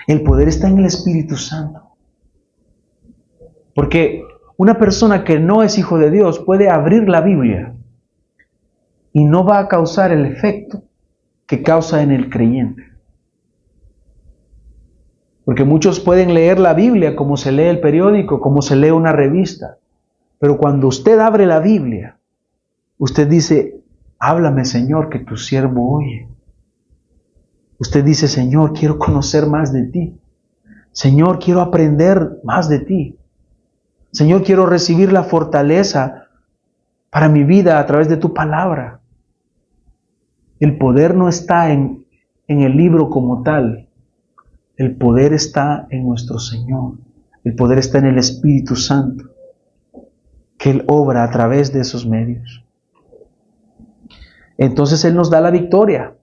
El poder está en el Espíritu Santo. Porque una persona que no es hijo de Dios puede abrir la Biblia y no va a causar el efecto que causa en el creyente. Porque muchos pueden leer la Biblia como se lee el periódico, como se lee una revista. Pero cuando usted abre la Biblia, usted dice, háblame Señor, que tu siervo oye. Usted dice, Señor, quiero conocer más de ti. Señor, quiero aprender más de ti. Señor, quiero recibir la fortaleza para mi vida a través de tu palabra. El poder no está en el libro como tal. El poder está en nuestro Señor. El poder está en el Espíritu Santo, que Él obra a través de esos medios. Entonces Él nos da la victoria.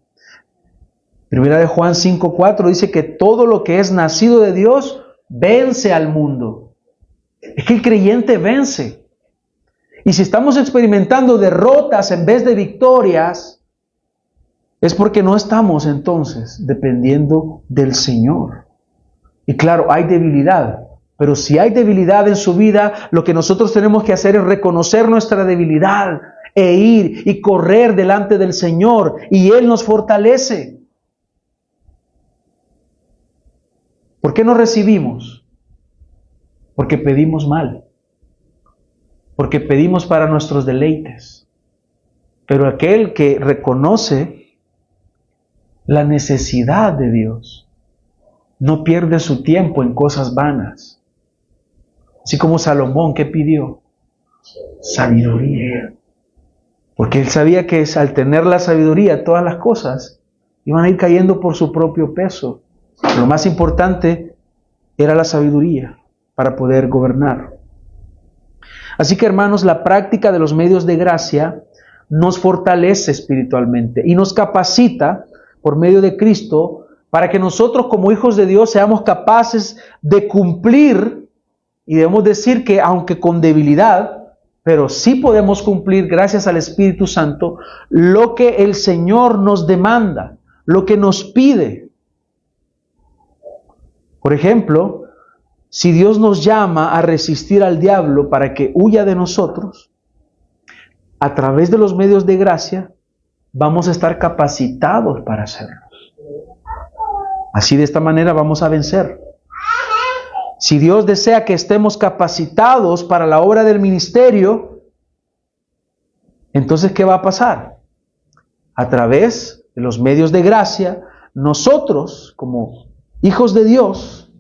Primera de Juan 5:4 dice que todo lo que es nacido de Dios vence al mundo. Es que el creyente vence. Y si estamos experimentando derrotas en vez de victorias, es porque no estamos entonces dependiendo del Señor. Y claro, hay debilidad. Pero si hay debilidad en su vida, lo que nosotros tenemos que hacer es reconocer nuestra debilidad e ir y correr delante del Señor. Y Él nos fortalece. ¿Por qué no recibimos? Porque pedimos mal. Porque pedimos para nuestros deleites. Pero aquel que reconoce la necesidad de Dios no pierde su tiempo en cosas vanas. Así como Salomón, ¿qué pidió? Sabiduría. Porque él sabía que al tener la sabiduría, todas las cosas iban a ir cayendo por su propio peso. Lo más importante era la sabiduría para poder gobernar. Así que, hermanos, la práctica de los medios de gracia nos fortalece espiritualmente y nos capacita por medio de Cristo para que nosotros como hijos de Dios seamos capaces de cumplir, y debemos decir que aunque con debilidad, pero sí podemos cumplir gracias al Espíritu Santo lo que el Señor nos demanda, lo que nos pide. Por ejemplo, si Dios nos llama a resistir al diablo para que huya de nosotros, a través de los medios de gracia, vamos a estar capacitados para hacerlo. Así de esta manera vamos a vencer. Si Dios desea que estemos capacitados para la obra del ministerio, entonces ¿qué va a pasar? A través de los medios de gracia, nosotros como hijos de Dios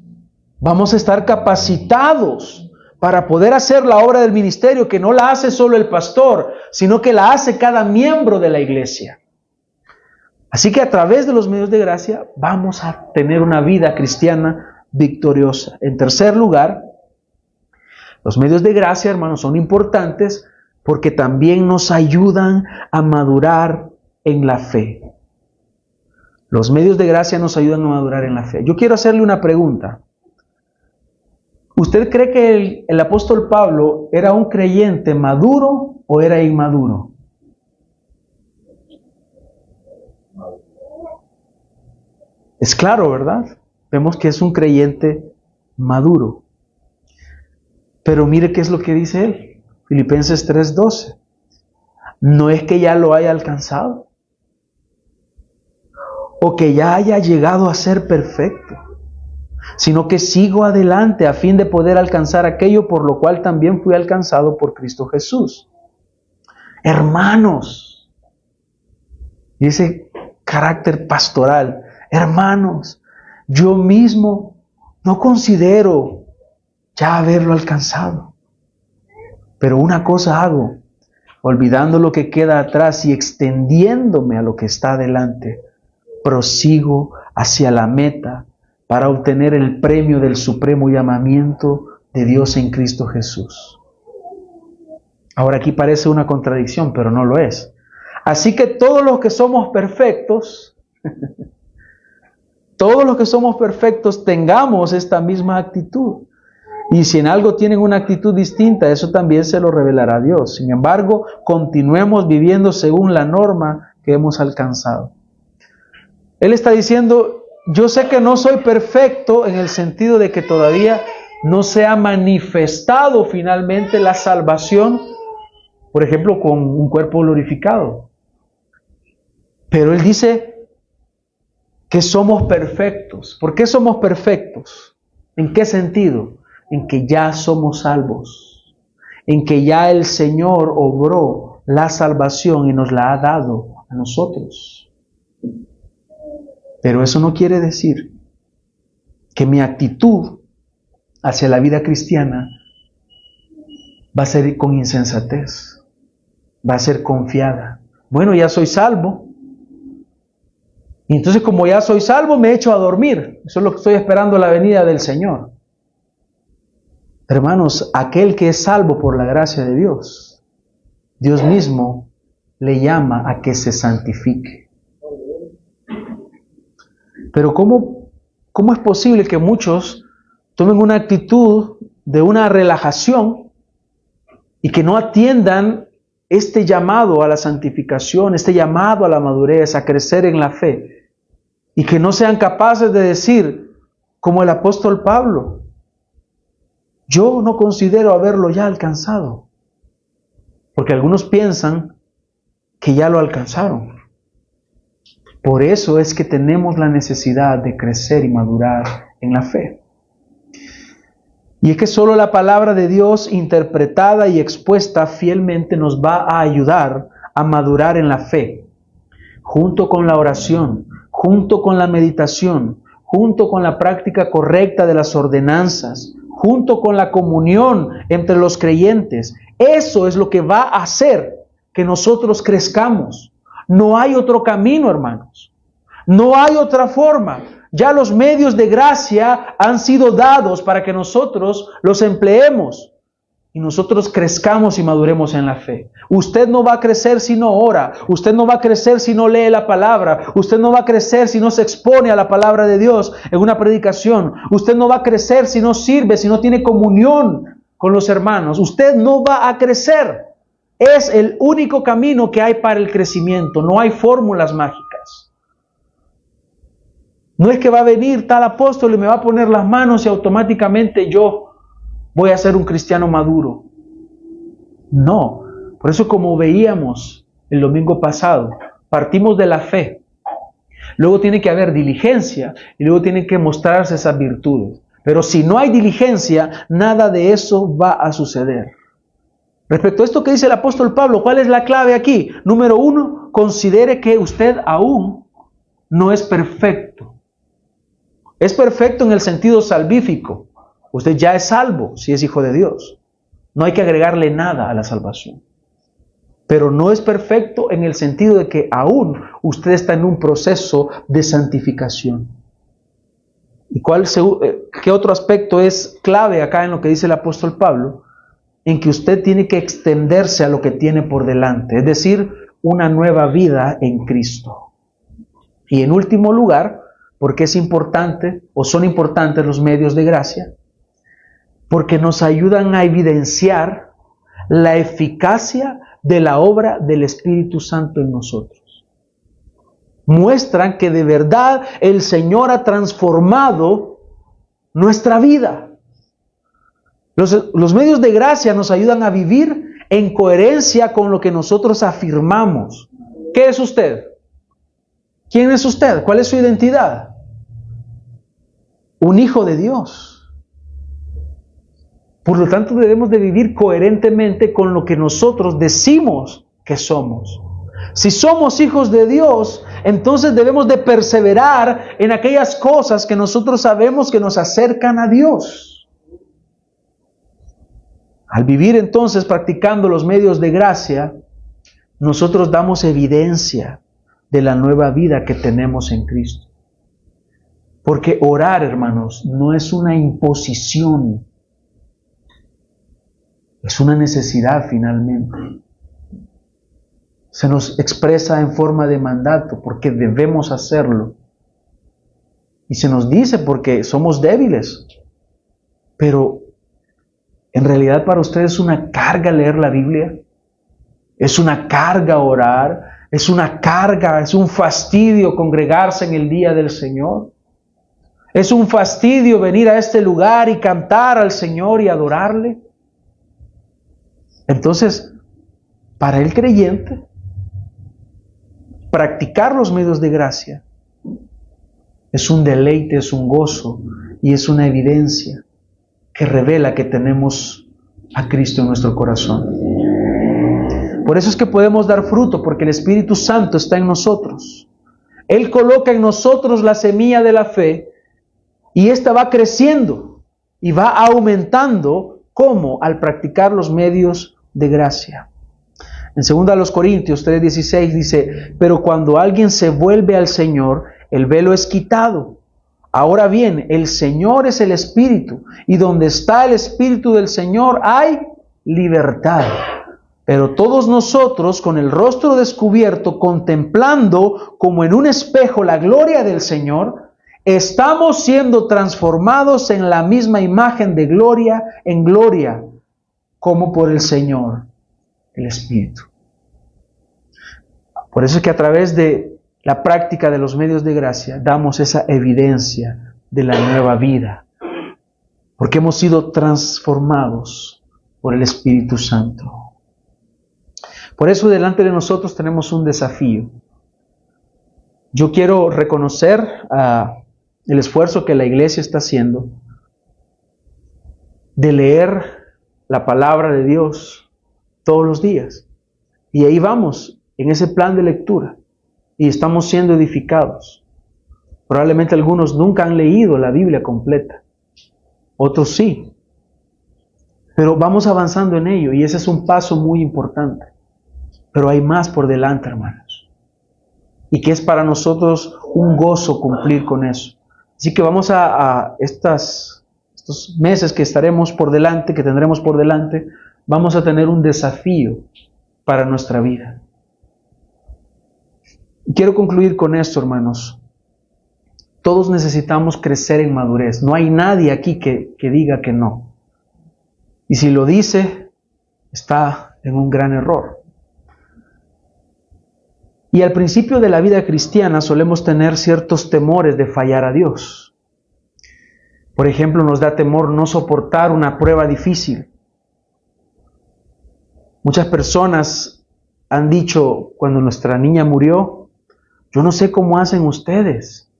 vamos a estar capacitados para poder hacer la obra del ministerio, que no la hace solo el pastor, sino que la hace cada miembro de la iglesia. Así que a través de los medios de gracia vamos a tener una vida cristiana victoriosa. En tercer lugar, los medios de gracia, hermanos, son importantes porque también nos ayudan a madurar en la fe. Los medios de gracia nos ayudan a madurar en la fe. Yo quiero hacerle una pregunta. ¿Usted cree que el apóstol Pablo era un creyente maduro o era inmaduro? Es claro, ¿verdad? Vemos que es un creyente maduro. Pero mire qué es lo que dice él. Filipenses 3:12. No es que ya lo haya alcanzado o que ya haya llegado a ser perfecto, sino que sigo adelante a fin de poder alcanzar aquello por lo cual también fui alcanzado por Cristo Jesús. Hermanos, y ese carácter pastoral, hermanos, yo mismo no considero ya haberlo alcanzado, pero una cosa hago, olvidando lo que queda atrás y extendiéndome a lo que está adelante, prosigo hacia la meta para obtener el premio del supremo llamamiento de Dios en Cristo Jesús. Ahora aquí parece una contradicción, pero no lo es. Así que todos los que somos perfectos, tengamos esta misma actitud. Y si en algo tienen una actitud distinta, eso también se lo revelará Dios. Sin embargo, continuemos viviendo según la norma que hemos alcanzado. Él está diciendo, yo sé que no soy perfecto en el sentido de que todavía no se ha manifestado finalmente la salvación, por ejemplo, con un cuerpo glorificado. Pero Él dice que somos perfectos. ¿Por qué somos perfectos? ¿En qué sentido? En que ya somos salvos, en que ya el Señor obró la salvación y nos la ha dado a nosotros. Pero eso no quiere decir que mi actitud hacia la vida cristiana va a ser con insensatez, va a ser confiada. Bueno, ya soy salvo, y entonces como ya soy salvo me echo a dormir. Eso es lo que estoy esperando, la venida del Señor. Hermanos, aquel que es salvo por la gracia de Dios, Dios mismo le llama a que se santifique. Pero ¿cómo es posible que muchos tomen una actitud de una relajación y que no atiendan este llamado a la santificación, este llamado a la madurez, a crecer en la fe, y que no sean capaces de decir, como el apóstol Pablo, yo no considero haberlo ya alcanzado? Porque algunos piensan que ya lo alcanzaron. Por eso es que tenemos la necesidad de crecer y madurar en la fe. Y es que solo la palabra de Dios interpretada y expuesta fielmente nos va a ayudar a madurar en la fe, junto con la oración, junto con la meditación, junto con la práctica correcta de las ordenanzas, junto con la comunión entre los creyentes. Eso es lo que va a hacer que nosotros crezcamos. No hay otro camino, hermanos. No hay otra forma. Ya los medios de gracia han sido dados para que nosotros los empleemos y nosotros crezcamos y maduremos en la fe. Usted no va a crecer si no ora. Usted no va a crecer si no lee la palabra. Usted no va a crecer si no se expone a la palabra de Dios en una predicación. Usted no va a crecer si no sirve, si no tiene comunión con los hermanos. Usted no va a crecer. Es el único camino que hay para el crecimiento. No hay fórmulas mágicas. No es que va a venir tal apóstol y me va a poner las manos y automáticamente yo voy a ser un cristiano maduro. No. Por eso, como veíamos el domingo pasado, partimos de la fe. Luego tiene que haber diligencia y luego tienen que mostrarse esas virtudes. Pero si no hay diligencia, nada de eso va a suceder. Respecto a esto que dice el apóstol Pablo, ¿cuál es la clave aquí? Número 1, considere que usted aún no es perfecto. Es perfecto en el sentido salvífico. Usted ya es salvo si es hijo de Dios. No hay que agregarle nada a la salvación. Pero no es perfecto en el sentido de que aún usted está en un proceso de santificación. ¿Y qué otro aspecto es clave acá en lo que dice el apóstol Pablo? En que usted tiene que extenderse a lo que tiene por delante, es decir, una nueva vida en Cristo. Y en último lugar, porque es importante o son importantes los medios de gracia, porque nos ayudan a evidenciar la eficacia de la obra del Espíritu Santo en nosotros. Muestran que de verdad el Señor ha transformado nuestra vida. Los medios de gracia nos ayudan a vivir en coherencia con lo que nosotros afirmamos. ¿Qué es usted? ¿Quién es usted? ¿Cuál es su identidad? Un hijo de Dios. Por lo tanto, debemos de vivir coherentemente con lo que nosotros decimos que somos. Si somos hijos de Dios, entonces debemos de perseverar en aquellas cosas que nosotros sabemos que nos acercan a Dios. Al vivir entonces practicando los medios de gracia, nosotros damos evidencia de la nueva vida que tenemos en Cristo. Porque orar, hermanos, no es una imposición, es una necesidad finalmente. Se nos expresa en forma de mandato porque debemos hacerlo. Y se nos dice porque somos débiles. Pero en realidad para ustedes es una carga leer la Biblia. Es una carga orar. Es una carga, es un fastidio congregarse en el día del Señor. Es un fastidio venir a este lugar y cantar al Señor y adorarle. Entonces, para el creyente, practicar los medios de gracia es un deleite, es un gozo y es una evidencia que revela que tenemos a Cristo en nuestro corazón. Por eso es que podemos dar fruto, porque el Espíritu Santo está en nosotros. Él coloca en nosotros la semilla de la fe y ésta va creciendo y va aumentando. ¿Cómo? Al practicar los medios de gracia. En 2 Corintios 3:16 dice: pero cuando alguien se vuelve al Señor, el velo es quitado. Ahora bien, el Señor es el Espíritu, y donde está el Espíritu del Señor hay libertad. Pero todos nosotros, con el rostro descubierto, contemplando como en un espejo la gloria del Señor, estamos siendo transformados en la misma imagen de gloria en gloria, como por el Señor, el Espíritu. Por eso es que a través de la práctica de los medios de gracia damos esa evidencia de la nueva vida, porque hemos sido transformados por el Espíritu Santo. Por eso delante de nosotros tenemos un desafío. Yo quiero reconocer el esfuerzo que la iglesia está haciendo de leer la palabra de Dios todos los días. Y ahí vamos, en ese plan de lectura, y estamos siendo edificados. Probablemente algunos nunca han leído la Biblia completa, otros sí, pero vamos avanzando en ello, y ese es un paso muy importante. Pero hay más por delante, hermanos, y que es para nosotros un gozo cumplir con eso. Así que vamos a estos meses que estaremos por delante, que tendremos por delante, vamos a tener un desafío para nuestra vida. Y quiero concluir con esto, hermanos. Todos necesitamos crecer en madurez. No hay nadie aquí que diga que no. Y si lo dice, está en un gran error. Y al principio de la vida cristiana solemos tener ciertos temores de fallar a Dios. Por ejemplo, nos da temor no soportar una prueba difícil. Muchas personas han dicho cuando nuestra niña murió: yo no sé cómo hacen ustedes,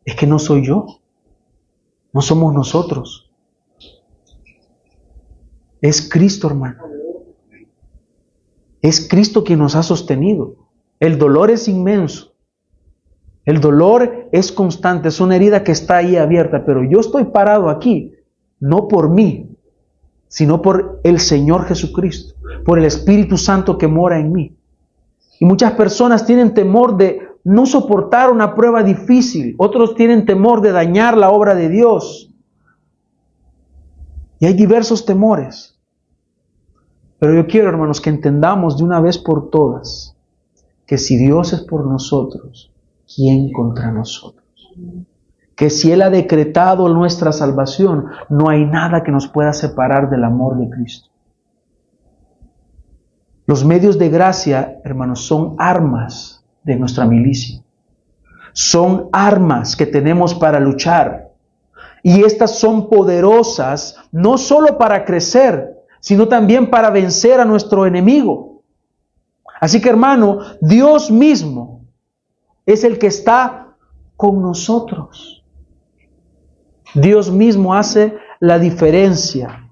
es que no soy yo, no somos nosotros. Es Cristo, hermano. Es Cristo quien nos ha sostenido. El dolor es inmenso. El dolor es constante, es una herida que está ahí abierta, pero yo estoy parado aquí, no por mí, sino por el Señor Jesucristo, por el Espíritu Santo que mora en mí. Y muchas personas tienen temor de no soportar una prueba difícil, otros tienen temor de dañar la obra de Dios. Y hay diversos temores. Pero yo quiero, hermanos, que entendamos de una vez por todas que si Dios es por nosotros, ¿quién contra nosotros? Que si Él ha decretado nuestra salvación, no hay nada que nos pueda separar del amor de Cristo. Los medios de gracia, hermanos, son armas de nuestra milicia. Son armas que tenemos para luchar. Y estas son poderosas no solo para crecer, sino también para vencer a nuestro enemigo. Así que, hermano, Dios mismo es el que está con nosotros. Dios mismo hace la diferencia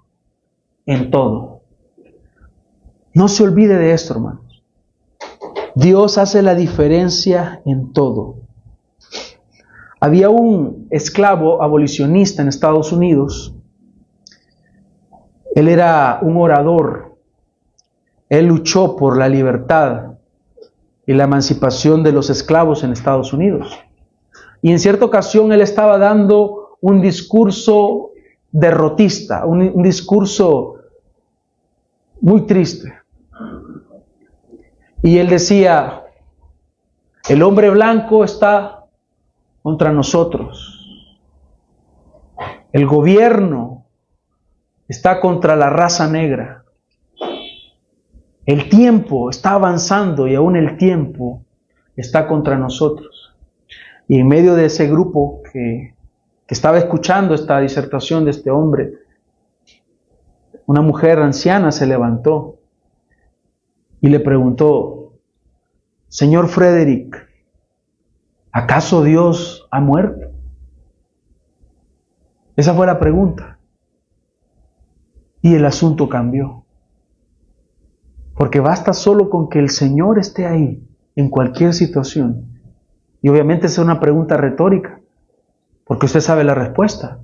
en todo. No se olvide de esto, hermanos. Dios hace la diferencia en todo. Había un esclavo abolicionista en Estados Unidos. Él era un orador. Él luchó por la libertad y la emancipación de los esclavos en Estados Unidos. Y en cierta ocasión él estaba dando un discurso derrotista, un discurso muy triste. Y él decía, el hombre blanco está contra nosotros. El gobierno está contra la raza negra. El tiempo está avanzando y aún el tiempo está contra nosotros. Y en medio de ese grupo que estaba escuchando esta disertación de este hombre, una mujer anciana se levantó y le preguntó, Señor Frederick, ¿acaso Dios ha muerto? Esa fue la pregunta. Y el asunto cambió. Porque basta solo con que el Señor esté ahí, en cualquier situación. Y obviamente es una pregunta retórica, porque usted sabe la respuesta.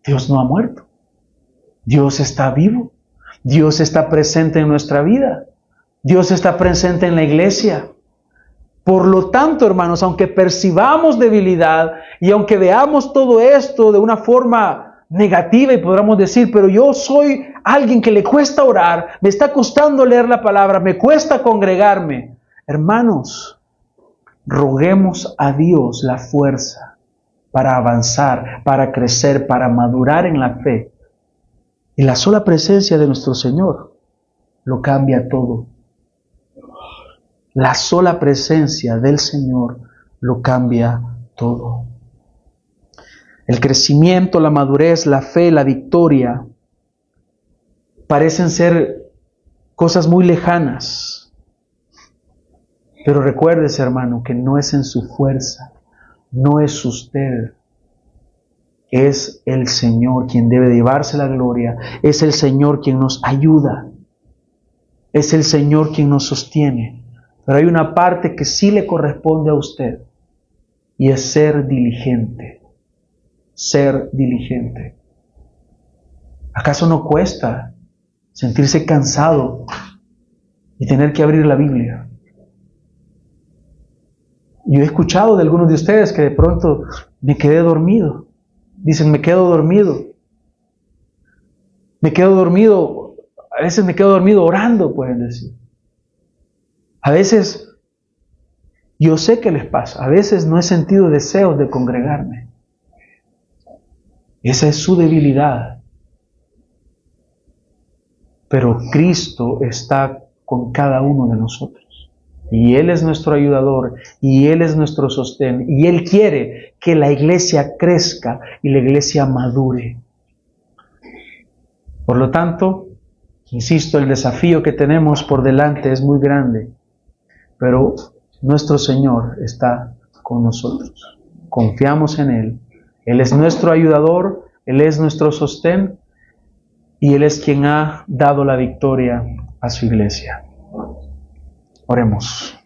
Dios no ha muerto. Dios está vivo. Dios está presente en nuestra vida. Dios está presente en la iglesia. Por lo tanto, hermanos, aunque percibamos debilidad y aunque veamos todo esto de una forma negativa y podamos decir, pero yo soy alguien que le cuesta orar, me está costando leer la palabra, me cuesta congregarme. Hermanos, roguemos a Dios la fuerza para avanzar, para crecer, para madurar en la fe. Y la sola presencia de nuestro Señor lo cambia todo. La sola presencia del Señor lo cambia todo. El crecimiento, la madurez, la fe, la victoria parecen ser cosas muy lejanas. Pero recuérdese, hermano, que no es en su fuerza, no es usted. Es el Señor quien debe llevarse la gloria. Es el Señor quien nos ayuda. Es el Señor quien nos sostiene. Pero hay una parte que sí le corresponde a usted. Y es ser diligente. Ser diligente. ¿Acaso no cuesta sentirse cansado y tener que abrir la Biblia? Yo he escuchado de algunos de ustedes que de pronto me quedé dormido. Dicen, me quedo dormido. Me quedo dormido. A veces me quedo dormido orando, pueden decir. A veces, yo sé que les pasa. A veces no he sentido deseos de congregarme. Esa es su debilidad. Pero Cristo está con cada uno de nosotros. Y Él es nuestro ayudador, y Él es nuestro sostén, y Él quiere que la iglesia crezca y la iglesia madure. Por lo tanto, insisto, el desafío que tenemos por delante es muy grande, pero nuestro Señor está con nosotros. Confiamos en Él. Él es nuestro ayudador, Él es nuestro sostén, y Él es quien ha dado la victoria a su iglesia. Oremos.